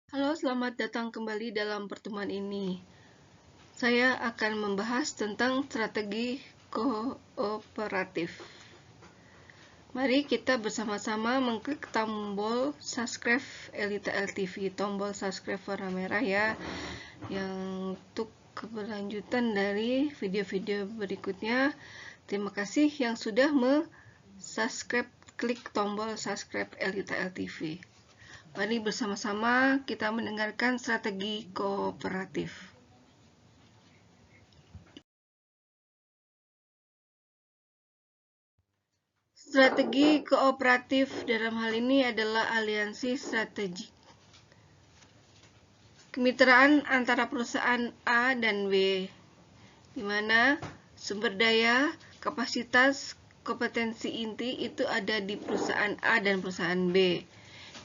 Halo, selamat datang kembali dalam pertemuan ini. Saya akan membahas tentang strategi kooperatif. Mari kita bersama-sama mengklik tombol subscribe Elita LTV, tombol subscribe warna merah ya, yang untuk keberlanjutan dari video-video berikutnya. Terima kasih yang sudah subscribe, klik tombol subscribe Elita LTV. Mari bersama-sama kita mendengarkan strategi kooperatif. Strategi kooperatif dalam hal ini adalah aliansi strategik. Kemitraan antara perusahaan A dan B, di mana sumber daya, kapasitas, kompetensi inti itu ada di perusahaan A dan perusahaan B.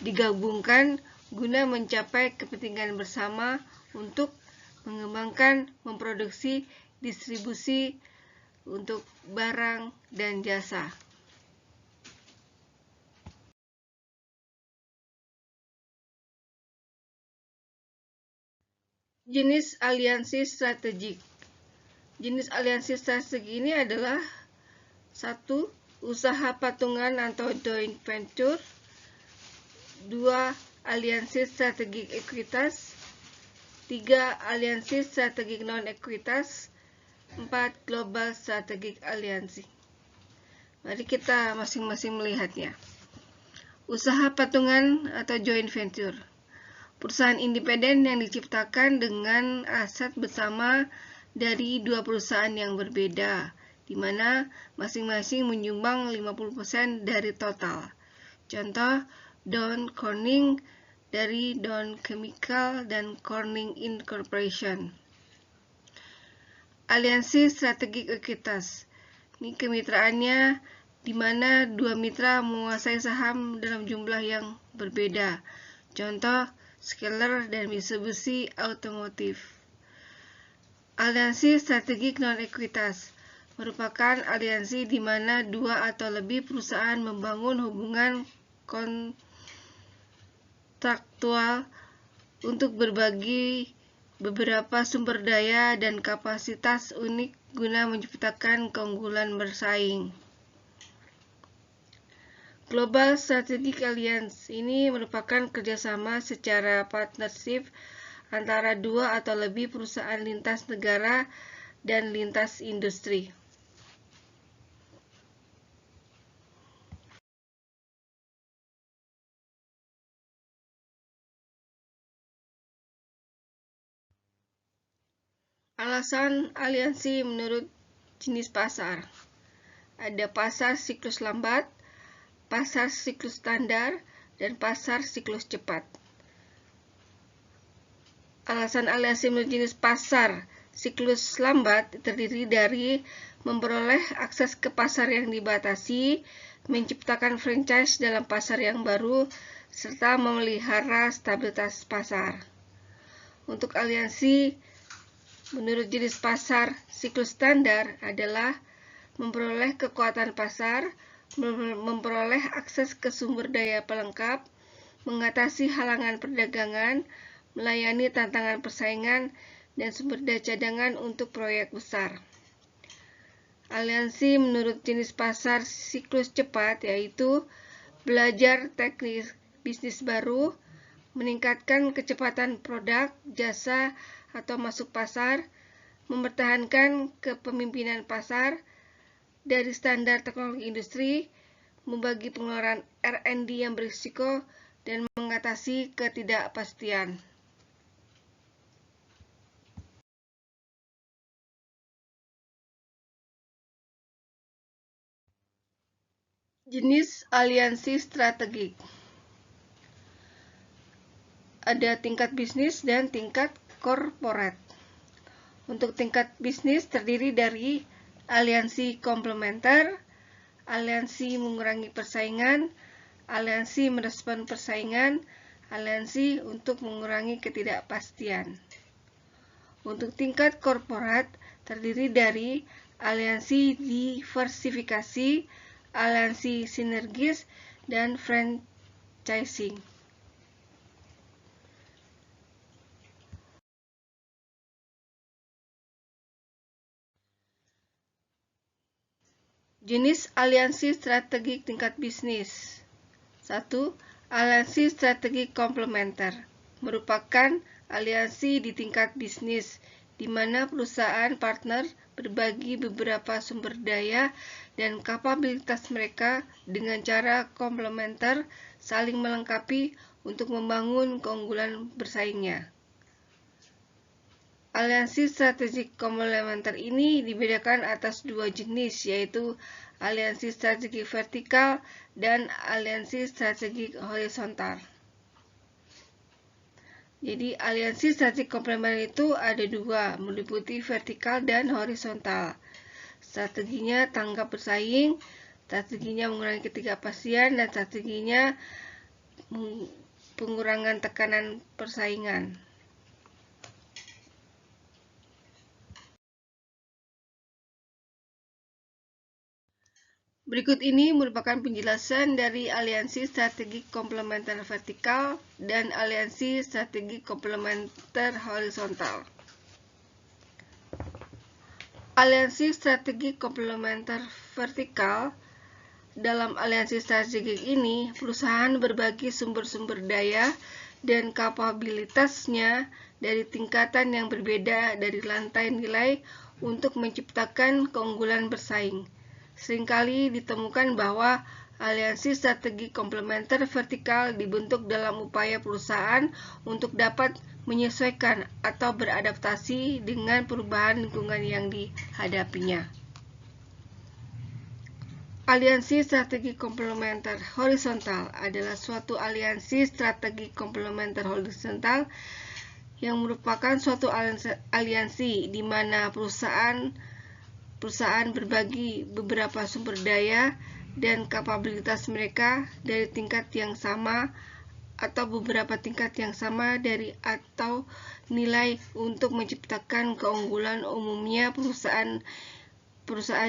Digabungkan guna mencapai kepentingan bersama untuk mengembangkan, memproduksi, distribusi untuk barang dan jasa. Jenis aliansi strategik. Jenis aliansi strategik ini adalah 1. Usaha patungan atau joint venture. 2. Aliansi strategik ekuitas. 3. Aliansi strategik non-ekuitas. 4. Global strategik aliansi. Mari kita masing-masing melihatnya. Usaha patungan atau joint venture. Perusahaan independen yang diciptakan dengan aset bersama dari dua perusahaan yang berbeda, di mana masing-masing menyumbang 50% dari total. Contoh, Dow Corning dari Dow Chemical dan Corning Incorporation. Aliansi strategik ekuitas. Ini kemitraannya di mana dua mitra menguasai saham dalam jumlah yang berbeda. Contoh, Skeller dan Mitsubishi Automotive. Aliansi strategik non-ekuitas merupakan aliansi di mana dua atau lebih perusahaan membangun hubungan kontraktual untuk berbagi beberapa sumber daya dan kapasitas unik guna menciptakan keunggulan bersaing. Global Strategic Alliance ini merupakan kerjasama secara partnership antara dua atau lebih perusahaan lintas negara dan lintas industri. Alasan aliansi menurut jenis pasar. Ada pasar siklus lambat, pasar siklus standar, dan pasar siklus cepat. Alasan aliansi menurut jenis pasar siklus lambat terdiri dari memperoleh akses ke pasar yang dibatasi, menciptakan franchise dalam pasar yang baru, serta memelihara stabilitas pasar. Untuk aliansi menurut jenis pasar siklus standar adalah memperoleh kekuatan pasar, memperoleh akses ke sumber daya pelengkap, mengatasi halangan perdagangan, melayani tantangan persaingan, dan sumber daya cadangan untuk proyek besar. Aliansi menurut jenis pasar siklus cepat yaitu belajar teknik bisnis baru, meningkatkan kecepatan produk, jasa, atau masuk pasar, mempertahankan kepemimpinan pasar dari standar teknologi industri, membagi pengeluaran R&D yang berisiko, dan mengatasi ketidakpastian. Jenis aliansi strategik. Ada tingkat bisnis dan tingkat korporat. Untuk tingkat bisnis terdiri dari aliansi komplementer, aliansi mengurangi persaingan, aliansi merespon persaingan, aliansi untuk mengurangi ketidakpastian. Untuk tingkat korporat terdiri dari aliansi diversifikasi, aliansi sinergis, dan franchising. Jenis aliansi strategik tingkat bisnis. 1. Aliansi strategik komplementer merupakan aliansi di tingkat bisnis di mana perusahaan partner berbagi beberapa sumber daya dan kapabilitas mereka dengan cara komplementer saling melengkapi untuk membangun keunggulan bersaingnya. Aliansi strategik komplementer ini dibedakan atas dua jenis, yaitu aliansi strategik vertikal dan aliansi strategik horizontal. Jadi aliansi strategik komplementer itu ada dua, meliputi vertikal dan horizontal. Strateginya tanggap bersaing, strateginya mengurangi ketidakpastian, dan strateginya pengurangan tekanan persaingan. Berikut ini merupakan penjelasan dari aliansi strategik komplementer vertikal dan aliansi strategik komplementer horizontal. Aliansi strategik komplementer vertikal. Dalam aliansi strategik ini, perusahaan berbagi sumber-sumber daya dan kapabilitasnya dari tingkatan yang berbeda dari lantai nilai untuk menciptakan keunggulan bersaing. Seringkali ditemukan bahwa aliansi strategi komplementer vertikal dibentuk dalam upaya perusahaan untuk dapat menyesuaikan atau beradaptasi dengan perubahan lingkungan yang dihadapinya. Aliansi strategi komplementer horizontal adalah suatu aliansi strategi komplementer horizontal yang merupakan suatu aliansi di mana perusahaan berbagi beberapa sumber daya dan kapabilitas mereka dari tingkat yang sama atau beberapa tingkat yang sama dari atau nilai untuk menciptakan keunggulan. Umumnya perusahaan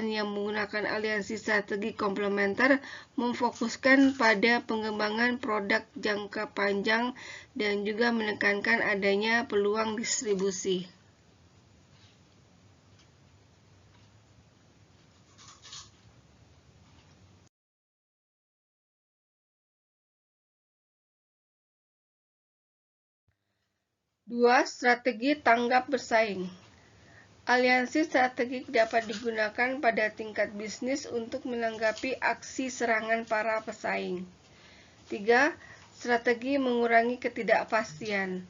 yang menggunakan aliansi strategi komplementer memfokuskan pada pengembangan produk jangka panjang dan juga menekankan adanya peluang distribusi. Dua, strategi tanggap bersaing. Aliansi strategik dapat digunakan pada tingkat bisnis untuk menanggapi aksi serangan para pesaing. 3. Strategi mengurangi ketidakpastian.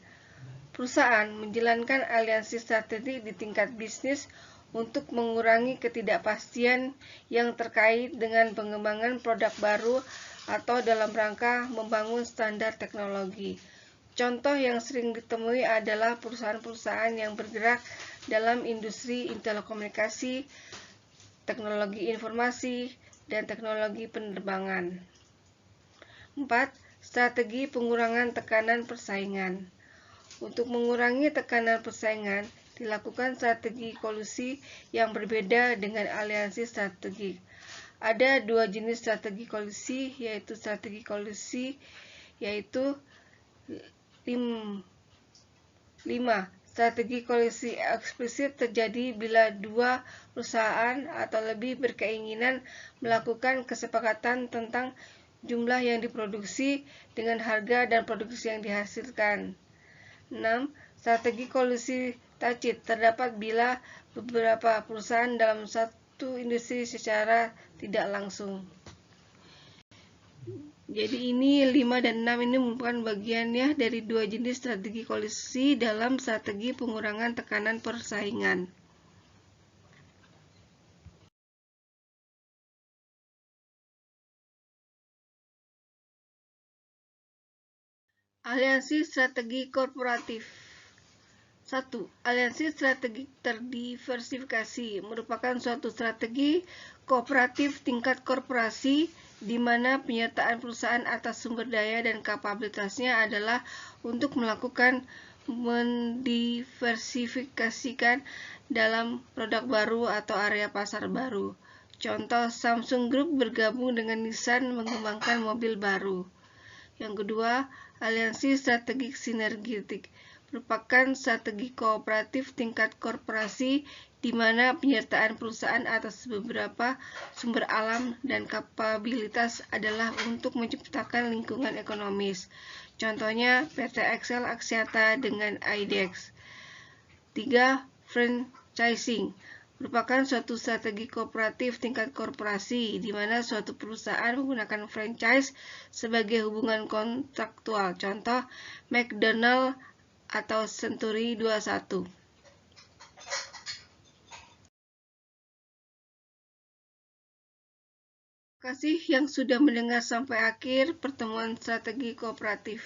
Perusahaan menjalankan aliansi strategik di tingkat bisnis untuk mengurangi ketidakpastian yang terkait dengan pengembangan produk baru atau dalam rangka membangun standar teknologi. Contoh yang sering ditemui adalah perusahaan-perusahaan yang bergerak dalam industri telekomunikasi, teknologi informasi, dan teknologi penerbangan. 4. Strategi pengurangan tekanan persaingan. Untuk mengurangi tekanan persaingan, dilakukan strategi kolusi yang berbeda dengan aliansi strategik. Ada dua jenis strategi kolusi, yaitu strategi kolusi, yaitu 5. Strategi kolusi eksplisit terjadi bila dua perusahaan atau lebih berkeinginan melakukan kesepakatan tentang jumlah yang diproduksi dengan harga dan produksi yang dihasilkan. 6. Strategi kolusi tacit terdapat bila beberapa perusahaan dalam satu industri secara tidak langsung. Jadi ini 5 dan 6 ini merupakan bagian ya dari dua jenis strategi kolusi dalam strategi pengurangan tekanan persaingan. Aliansi strategi korporatif. 1. Aliansi strategi terdiversifikasi merupakan suatu strategi kooperatif tingkat korporasi di mana penyertaan perusahaan atas sumber daya dan kapabilitasnya adalah untuk melakukan mendiversifikasikan dalam produk baru atau area pasar baru. Contoh, Samsung Group bergabung dengan Nissan mengembangkan mobil baru. Yang kedua, aliansi strategik sinergitik. merupakan strategi kooperatif tingkat korporasi di mana penyertaan perusahaan atas beberapa sumber alam dan kapabilitas adalah untuk menciptakan lingkungan ekonomis. Contohnya PT Excel Axiata dengan IDEX. 3. Franchising merupakan suatu strategi kooperatif tingkat korporasi di mana suatu perusahaan menggunakan franchise sebagai hubungan kontraktual. Contoh McDonald atau Century 21. Terima kasih yang sudah mendengar sampai akhir pertemuan strategi kooperatif.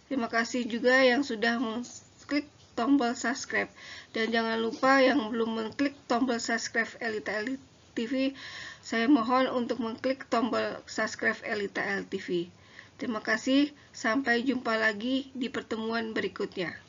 Terima kasih juga yang sudah mengklik tombol subscribe. Dan jangan lupa yang belum mengklik tombol subscribe Elita TV, saya mohon untuk mengklik tombol subscribe Elita TV. Terima kasih, sampai jumpa lagi di pertemuan berikutnya.